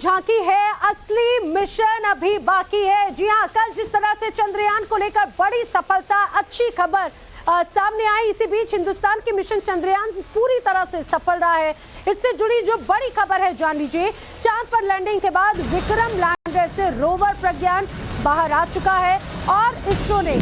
झांकी है, असली मिशन अभी बाकी है। जी हां, कल जिस तरह से चंद्रयान को लेकर बड़ी सफलता, अच्छी खबर सामने आई, इसी बीच हिंदुस्तान की मिशन चंद्रयान पूरी तरह से सफल रहा है। इससे जुड़ी जो बड़ी खबर है जान लीजिए। चांद पर लैंडिंग के बाद विक्रम लैंडर से रोवर प्रज्ञान बाहर आ चुका है और इसरो ने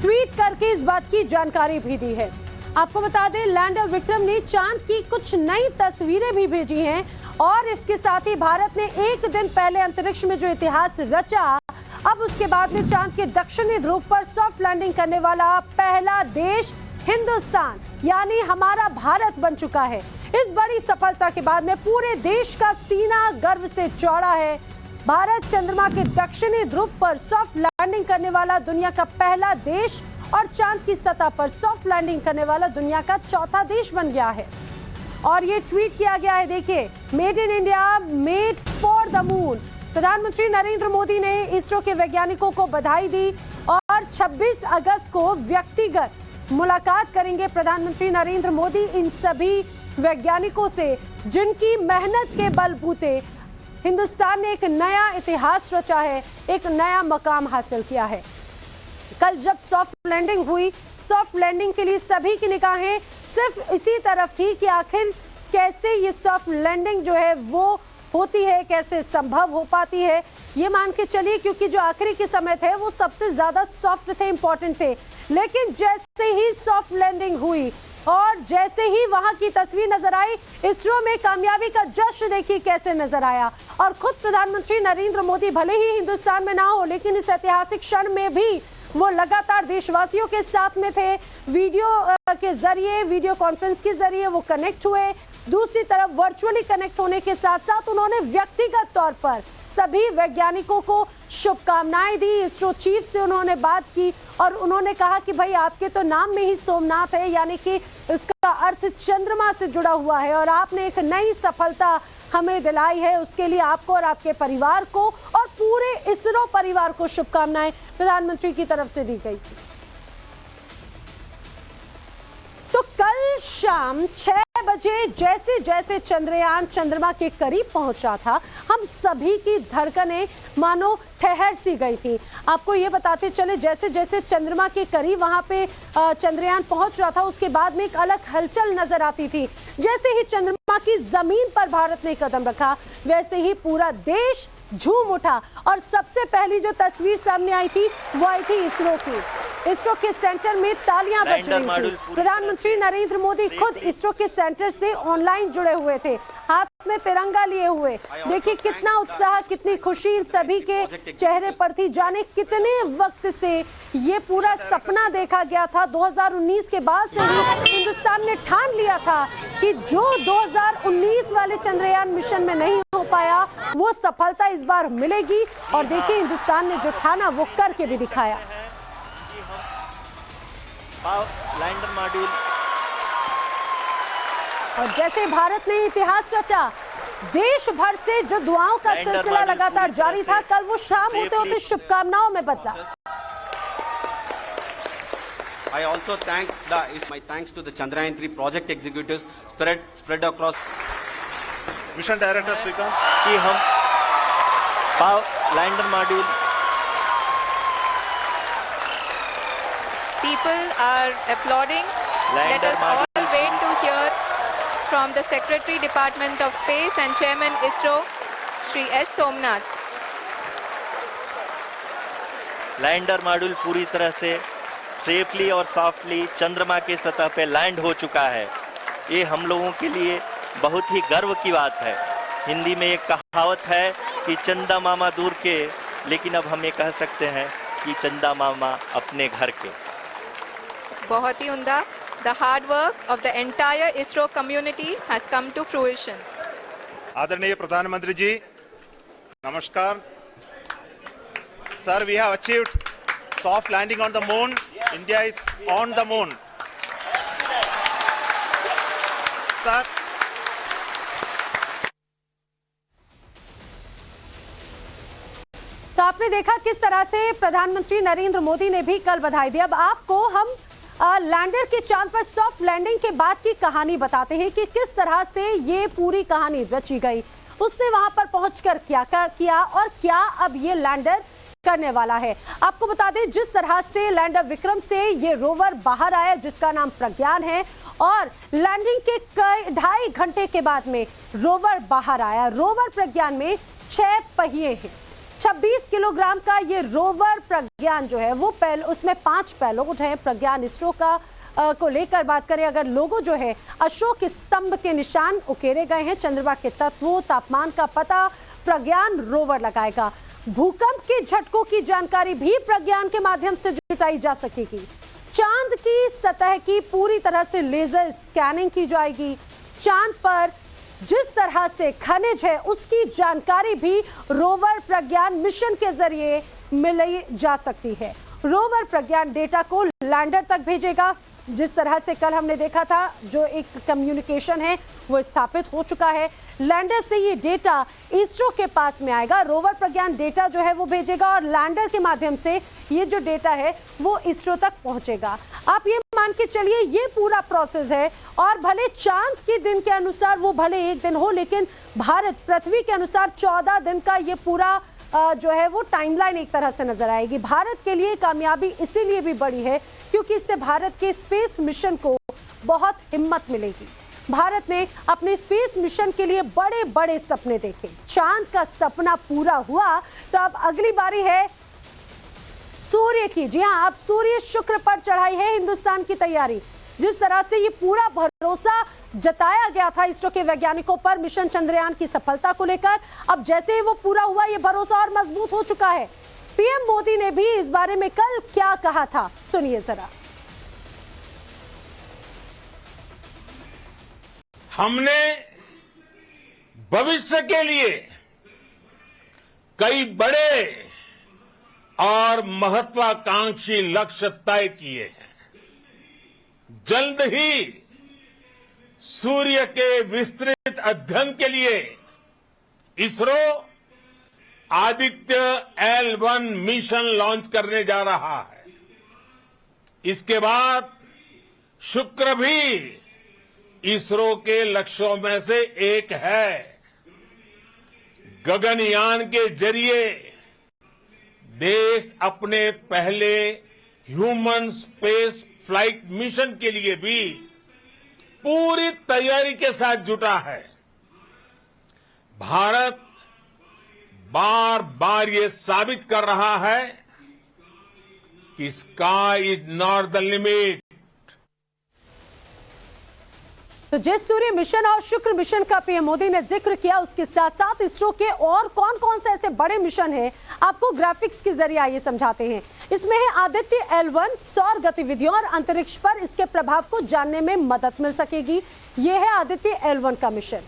ट्वीट करके इस बात की जानकारी भी दी है। आपको बता दें, लैंडर विक्रम ने चांद की कुछ नई तस्वीरें भी भेजी हैं और इसके साथ ही भारत ने एक दिन पहले अंतरिक्ष में जो इतिहास रचा, अब उसके बाद में चांद के दक्षिणी ध्रुव पर सॉफ्ट लैंडिंग करने वाला पहला देश हिंदुस्तान यानी हमारा भारत बन चुका है। इस बड़ी सफलता के बाद में पूरे देश का सीना गर्व से चौड़ा है। भारत चंद्रमा के दक्षिणी ध्रुव पर सॉफ्ट लैंडिंग करने वाला दुनिया का पहला देश और चांद की सतह पर सॉफ्ट लैंडिंग करने वाला दुनिया का चौथा देश बन गया है। और ये ट्वीट किया गया है, देखिए, made in India, made for the moon. प्रधानमंत्री नरेंद्र मोदी ने इसरो के वैज्ञानिकों को बधाई दी और 26 अगस्त को व्यक्तिगत मुलाकात करेंगे प्रधानमंत्री नरेंद्र मोदी इन सभी वैज्ञानिकों से, जिनकी मेहनत के बलबूते हिंदुस्तान ने एक नया इतिहास रचा है, एक नया मकाम हासिल किया है। कल जब सॉफ्ट लैंडिंग हुई, सॉफ्ट लैंडिंग के लिए सभी की निगाहें सिर्फ इसी तरफ थी कि आखिर कैसे ये सॉफ्ट लैंडिंग जो है वो होती है, कैसे संभव हो पाती है। ये मान के चलिए, क्योंकि जो आखिरी के समय थे वो सबसे ज्यादा सॉफ्ट थे, इंपॉर्टेंट थे। लेकिन जैसे ही सॉफ्ट लैंडिंग हुई और जैसे ही वहां की तस्वीर नजर आई, इसरो में कामयाबी का जश्न देखिए कैसे नजर आया। और खुद प्रधानमंत्री नरेंद्र मोदी भले ही हिंदुस्तान में ना हो, लेकिन इस ऐतिहासिक क्षण में भी वो लगातार देशवासियों के साथ में थे। वीडियो के जरिए, वीडियो कॉन्फ्रेंस के जरिए वो कनेक्ट हुए। दूसरी तरफ वर्चुअली कनेक्ट होने के साथ साथ उन्होंने व्यक्तिगत तौर पर सभी वैज्ञानिकों को शुभकामनाएं दी। इसरो चीफ से उन्होंने बात की और उन्होंने कहा कि भाई, आपके तो नाम में ही सोमनाथ है, यानी कि इसका अर्थ चंद्रमा से जुड़ा हुआ है और आपने एक नई सफलता हमें दिलाई है। उसके लिए आपको और आपके परिवार को और पूरे इसरो परिवार को शुभकामनाएं प्रधानमंत्री की तरफ से दी गई थी। तो कल शाम 6 बजे जैसे जैसे चंद्रयान चंद्रमा के करीब पहुंचा था, हम सभी की धड़कनें मानो ठहर सी गई थी। आपको ये बताते चले, जैसे जैसे चंद्रमा के करीब वहां पे चंद्रयान पहुंच रहा था, उसके बाद में एक अलग हलचल नजर आती थी। जैसे ही चंद्रमा की जमीन पर भारत ने कदम रखा, वैसे ही पूरा देश झूम उठा। और सबसे पहली जो तस्वीर सामने आई थी वो आई थी इसरो की। इसरो के सेंटर में तालियां बज रही थी। प्रधानमंत्री नरेंद्र मोदी खुद इसरो के सेंटर से ऑनलाइन जुड़े हुए थे, हाथ में तिरंगा लिए हुए। देखिए कितना उत्साह, कितनी खुशी इन सभी के चेहरे पर थी। जाने कितने वक्त से ये पूरा सपना देखा गया था। 2019 के बाद से हिंदुस्तान ने ठान लिया था कि जो 2019 वाले चंद्रयान मिशन में नहीं हो पाया, वो सफलता इस बार मिलेगी। और देखिए, हिंदुस्तान ने जो ठाना वो करके भी दिखाया। लैंडर मॉड्यूल, और जैसे भारत ने इतिहास रचा, देश भर से जो दुआओं का सिलसिला लगातार जारी था, कल वो शाम होते होते शुभकामनाओं में बदला। I also thank my thanks to the Chandrayaan 3 project executives spread across mission director Srikanth कि हम lander module. People are applauding. Let us all wait to hear from the Secretary Department of Space and Chairman ISRO, Shri S. Somnath. Lander module पूरी तरह से safely और softly चंद्रमा की सतह पे लैंड हो चुका है। ये हम लोगों के लिए बहुत ही गर्व की बात है। हिंदी में एक कहावत है कि चंदा मामा दूर के, लेकिन अब हम ये कह सकते हैं कि चंदा मामा अपने घर के। बहुत ही उम्दा। The hard work of the entire ISRO community has come to fruition. आदरणीय प्रधानमंत्री जी, नमस्कार। Sir, we have achieved soft landing on the moon. India is on the moon. Sir, तो आपने देखा किस तरह से प्रधानमंत्री नरेंद्र मोदी ने भी कल बधाई दी। अब आपको हम लैंडर के चांद पर सॉफ्ट लैंडिंग के बाद की कहानी बताते हैं कि किस तरह से ये पूरी कहानी रची गई। उसने वहां पर पहुंचकर क्या किया और क्या अब ये लैंडर करने वाला है। आपको बता दें, जिस तरह से लैंडर विक्रम से ये रोवर बाहर आया जिसका नाम प्रज्ञान है, और लैंडिंग के 2.5 घंटे के बाद में रोवर बाहर आया। रोवर प्रज्ञान में 6 पहिए हैं। 26 किलोग्राम का ये रोवर प्रज्ञान जो है वो उसमें 5 पेलोड हैं। प्रज्ञान इसरो का को लेकर बात करें अगर, लोगों जो है अशोक स्तंभ के निशान उकेरे गए हैं। चंद्रमा के तत्वों, तापमान का पता प्रज्ञान रोवर लगाएगा। भूकंप के झटकों की जानकारी भी प्रज्ञान के माध्यम से जुटाई जा सकेगी। चांद की सतह की पूरी तरह से लेजर स्कैनिंग की जाएगी। चांद पर जिस तरह से खनिज है उसकी जानकारी भी रोवर प्रज्ञान मिशन के जरिए मिलाई जा सकती है। रोवर प्रज्ञान डेटा को लैंडर तक भेजेगा। जिस तरह से कल हमने देखा था, जो एक कम्युनिकेशन है वो स्थापित हो चुका है। लैंडर से ये डेटा इसरो के पास में आएगा। रोवर प्रज्ञान डेटा जो है वो भेजेगा और लैंडर के माध्यम से ये जो डेटा है वो इसरो तक पहुंचेगा। आप ये मान के चलिए ये पूरा प्रोसेस है, और भले चांद के दिन के अनुसार वो भले एक दिन हो, लेकिन भारत पृथ्वी के अनुसार 14 दिन का ये पूरा जो है वो टाइमलाइन एक तरह से नजर आएगी। भारत के लिए कामयाबी इसीलिए भी बड़ी है क्योंकि इससे भारत के स्पेस मिशन को बहुत हिम्मत मिलेगी। भारत ने अपने स्पेस मिशन के लिए बड़े बड़े सपने देखे। चांद का सपना पूरा हुआ तो अब अगली बारी है सूर्य की। जी हां, अब सूर्य शुक्र पर चढ़ाई है हिंदुस्तान की तैयारी। जिस तरह से ये पूरा भरोसा जताया गया था इसरो के वैज्ञानिकों पर मिशन चंद्रयान की सफलता को लेकर, अब जैसे ही वो पूरा हुआ ये भरोसा और मजबूत हो चुका है। पीएम मोदी ने भी इस बारे में कल क्या कहा था, सुनिए जरा। हमने भविष्य के लिए कई बड़े और महत्वाकांक्षी लक्ष्य तय किए हैं। जल्द ही सूर्य के विस्तृत अध्ययन के लिए ISRO Aditya L1 mission launch करने जा रहा है। इसके बाद शुक्र भी इसरो के लक्ष्यों में से एक है। गगनयान के जरिए देश अपने पहले ह्यूमन स्पेस फ्लाइट मिशन के लिए भी पूरी तैयारी के साथ जुटा है। भारत बार बार ये साबित कर रहा है कि sky is not the limit. तो जिस सूर्य मिशन और शुक्र मिशन का पीएम मोदी ने जिक्र किया, उसके साथ साथ इसरो के और कौन कौन से ऐसे बड़े मिशन हैं, आपको ग्राफिक्स के जरिए आइए समझाते हैं। इसमें है आदित्य L1, सौर गतिविधियों और अंतरिक्ष पर इसके प्रभाव को जानने में मदद मिल सकेगी। यह है आदित्य L1 का मिशन।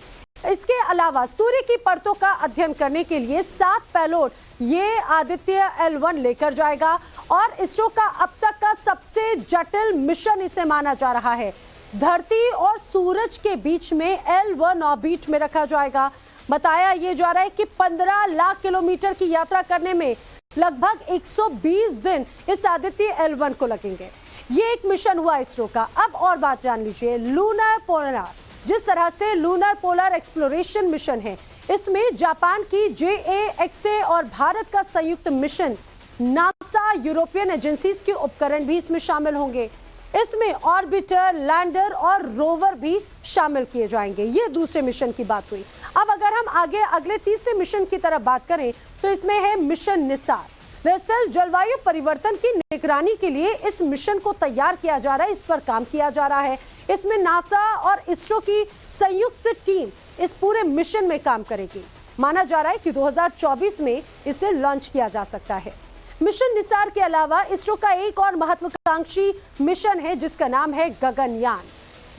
इसके अलावा सूर्य की परतों का अध्ययन करने के लिए 7 पेलोड ये आदित्य L1 लेकर जाएगा, और इसरो का अब तक का सबसे जटिल मिशन इसे माना जा रहा है। धरती और सूरज के बीच में L1 ऑर्बिट में रखा जाएगा। बताया ये जा रहा है कि 15 लाख किलोमीटर की यात्रा करने में लगभग 120 दिन इस आदित्य L1 को लगेंगे। ये एक मिशन हुआ इसरो का। अब और बात जान लीजिए लूनर पोलर। जिस तरह से लूनर पोलर एक्सप्लोरेशन मिशन है, इसमें जापान की JAXA और भारत का संयुक्त मिशन, नासा, यूरोपियन एजेंसीज के उपकरण भी इसमें शामिल होंगे। इसमें ऑर्बिटर, लैंडर और रोवर भी शामिल किए जाएंगे। ये दूसरे मिशन की बात हुई। अब अगर हम आगे अगले तीसरे मिशन की तरफ बात करें तो इसमें है मिशन निसार। दरअसल जलवायु परिवर्तन की निगरानी के लिए इस मिशन को तैयार किया जा रहा है, इस पर काम किया जा रहा है। इसमें नासा और इसरो की संयुक्त टीम इस पूरे मिशन में काम करेगी। माना जा रहा है कि 2024 में इसे लॉन्च किया जा सकता है। मिशन निसार के अलावा इसरो का एक और महत्वाकांक्षी मिशन है जिसका नाम है गगनयान।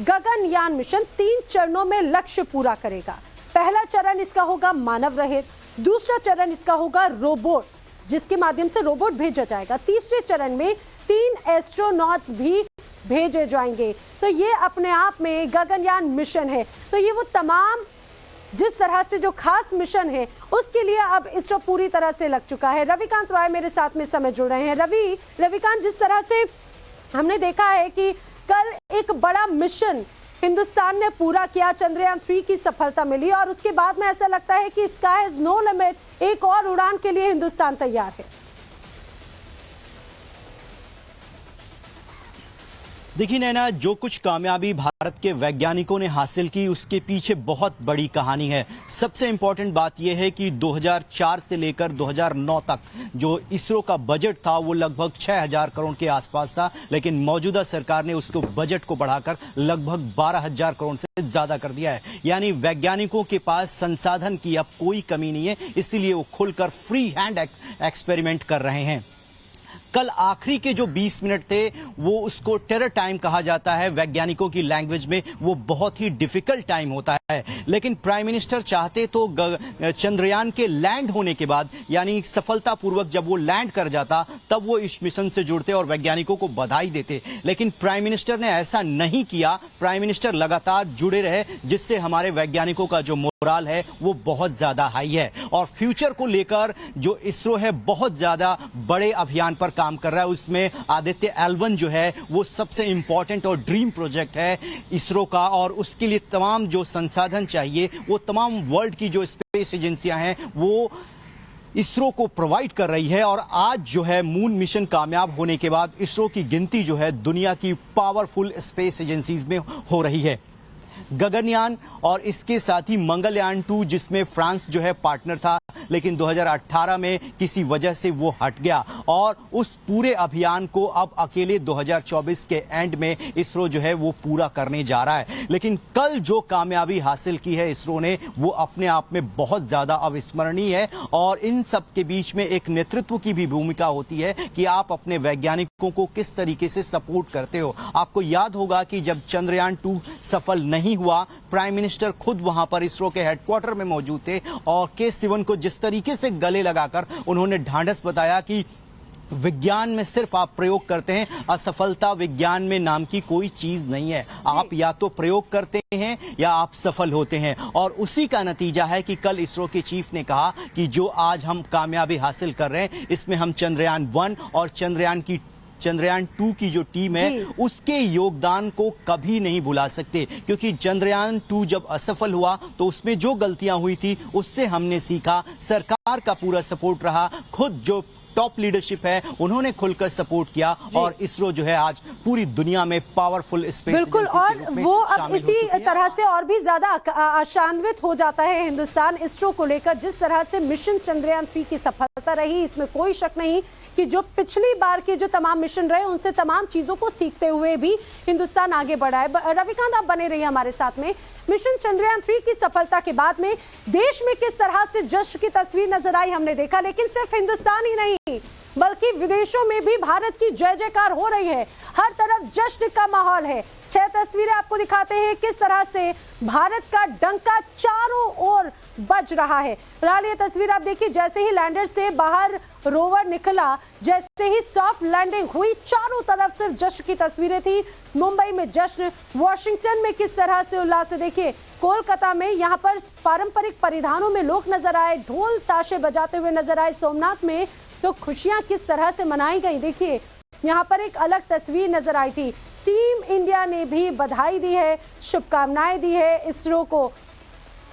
गगनयान मिशन 3 चरणों में लक्ष्य पूरा करेगा। पहला चरण इसका होगा मानव रहित, दूसरा चरण इसका होगा रोबोट, जिसके माध्यम से रोबोट भेजा जाएगा। तीसरे चरण में 3 एस्ट्रोनॉट्स भी भेजे जाएंगे। तो ये अपने आप में गगनयान मिशन है। तो ये वो तमाम जिस तरह से जो खास मिशन है उसके लिए अब इसरो पूरी तरह से लग चुका है। रविकांत रॉय मेरे साथ में समय जुड़ रहे हैं। रविकांत, जिस तरह से हमने देखा है कि कल एक बड़ा मिशन हिंदुस्तान ने पूरा किया, चंद्रयान 3 की सफलता मिली और उसके बाद में ऐसा लगता है कि स्काई इज नो लिमिट, एक और उड़ान के लिए हिंदुस्तान तैयार है। देखिए नैना, जो कुछ कामयाबी भारत के वैज्ञानिकों ने हासिल की उसके पीछे बहुत बड़ी कहानी है। सबसे इंपॉर्टेंट बात यह है कि 2004 से लेकर 2009 तक जो इसरो का बजट था वो लगभग 6000 करोड़ के आसपास था, लेकिन मौजूदा सरकार ने उसको बजट को बढ़ाकर लगभग 12000 करोड़ से ज्यादा कर दिया है। यानी वैज्ञानिकों के पास संसाधन की अब कोई कमी नहीं है, इसीलिए वो खुलकर फ्री हैंड एक्सपेरिमेंट कर रहे हैं। कल आखिरी के जो 20 मिनट थे वो उसको टेरर टाइम कहा जाता है वैज्ञानिकों की लैंग्वेज में, वो बहुत ही डिफिकल्ट टाइम होता है। लेकिन प्राइम मिनिस्टर चाहते तो चंद्रयान के लैंड होने के बाद, यानी सफलतापूर्वक जब वो लैंड कर जाता तब वो इस मिशन से जुड़ते और वैज्ञानिकों को बधाई देते, लेकिन प्राइम मिनिस्टर ने ऐसा नहीं किया। प्राइम मिनिस्टर लगातार जुड़े रहे, जिससे हमारे वैज्ञानिकों का जो मोराल है वो बहुत ज्यादा हाई है और फ्यूचर को लेकर जो इसरो है बहुत ज्यादा बड़े अभियान पर काम कर रहा है। उसमें आदित्य L1 जो है वो सबसे इंपॉर्टेंट और ड्रीम प्रोजेक्ट है इसरो का, और उसके लिए तमाम जो संसाधन चाहिए वो तमाम वर्ल्ड की जो स्पेस एजेंसियां हैं वो इसरो को प्रोवाइड कर रही है। और आज जो है मून मिशन कामयाब होने के बाद इसरो की गिनती जो है दुनिया की पावरफुल स्पेस एजेंसीज में हो रही है। गगनयान और इसके साथ ही मंगलयान 2 जिसमें फ्रांस जो है पार्टनर था, लेकिन 2018 में किसी वजह से वो हट गया और उस पूरे अभियान को अब अकेले 2024 के एंड में इसरो जो है वो पूरा करने जा रहा है। लेकिन कल जो कामयाबी हासिल की है इसरो ने वो अपने आप में बहुत ज्यादा अविस्मरणीय है और इन सब के बीच में एक नेतृत्व की भी भूमिका होती है कि आप अपने वैज्ञानिकों को किस तरीके से सपोर्ट करते हो। आपको याद होगा कि जब चंद्रयान 2 सफल नहीं हुआ, प्राइम मिनिस्टर खुद वहां पर इसरो के हेडक्वार्टर में मौजूद थे और के-सिवन को जिस तरीके से गले लगाकर उन्होंने ढांढस बताया कि विज्ञान में सिर्फ आप प्रयोग करते हैं, असफलता विज्ञान में नाम की कोई चीज नहीं है। आप या तो प्रयोग करते हैं या आप सफल होते हैं, और उसी का नतीजा है कि कल इसरो के चीफ ने कहा कि जो आज हम कामयाबी हासिल कर रहे हैं इसमें हम चंद्रयान 1 और चंद्रयान 2 की जो टीम है उसके योगदान को कभी नहीं भुला सकते, क्योंकि चंद्रयान 2 जब असफल हुआ तो उसमें जो गलतियां हुई थी उससे हमने सीखा। सरकार का पूरा सपोर्ट रहा, खुद जो टॉप लीडरशिप है उन्होंने खुलकर सपोर्ट किया और इसरो जो है आज पूरी दुनिया में पावरफुल स्पेस बिल्कुल, और वो अब इसी तरह से और भी ज्यादा आशान्वित हो जाता है हिंदुस्तान इसरो को लेकर। जिस तरह से मिशन चंद्रयान 3 की सफलता रही, इसमें कोई शक नहीं कि जो पिछली बार के जो तमाम मिशन रहे उनसे तमाम चीजों को सीखते हुए भी हिंदुस्तान आगे बढ़ा है। रविकांत, आप बने रहिए हमारे साथ में। मिशन चंद्रयान 3 की सफलता के बाद में देश में किस तरह से जश्न की तस्वीर नजर आई हमने देखा, लेकिन सिर्फ हिंदुस्तान ही नहीं बल्कि विदेशों में भी भारत की जय जयकार हो रही है। हर तरफ जश्न का माहौल है। 6 तस्वीरें आपको दिखाते हैं किस तरह से भारत का डंका चारों ओर बज रहा है। फिलहाल ये तस्वीर आप देखिए, जैसे ही लैंडर से बाहर रोवर निकला, जैसे ही सॉफ्ट लैंडिंग हुई, चारों तरफ सिर्फ जश्न की तस्वीरें थी। मुंबई में जश्न, वॉशिंगटन में किस तरह से उल्लास है देखिए, कोलकाता में यहाँ पर पारंपरिक परिधानों में लोग नजर आए, ढोल ताशे बजाते हुए नजर आए। सोमनाथ में तो खुशियां किस तरह से मनाई गई देखिए, यहाँ पर एक अलग तस्वीर नजर आई थी। टीम इंडिया ने भी बधाई दी है, शुभकामनाएं दी है इसरो को,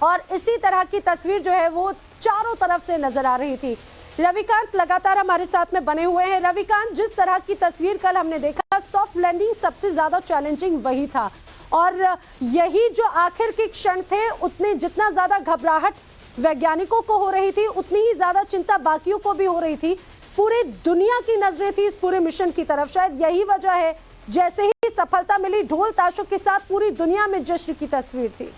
और इसी तरह की तस्वीर जो है वो चारों तरफ से नजर आ रही थी। रविकांत लगातार हमारे साथ में बने हुए हैं। रविकांत, जिस तरह की तस्वीर कल हमने देखा, सॉफ्ट लैंडिंग सबसे ज्यादा चैलेंजिंग वही था, और यही जो आखिर के क्षण थे, उतने जितना ज्यादा घबराहट वैज्ञानिकों को हो रही थी उतनी ही ज्यादा चिंता बाकियों को भी हो रही थी। पूरी दुनिया की नजरें थी इस पूरे मिशन की तरफ। शायद यही वजह है, जैसे ही सफलता मिली ढोल ताशों के साथ पूरी दुनिया में जश्न की तस्वीर थी।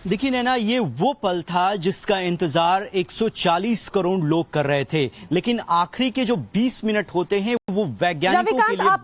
देखिए नैना, ये वो पल था जिसका इंतजार 140 करोड़ लोग कर रहे थे, लेकिन आखिरी के जो 20 मिनट होते हैं वो वैज्ञानिकों के लिए बहुत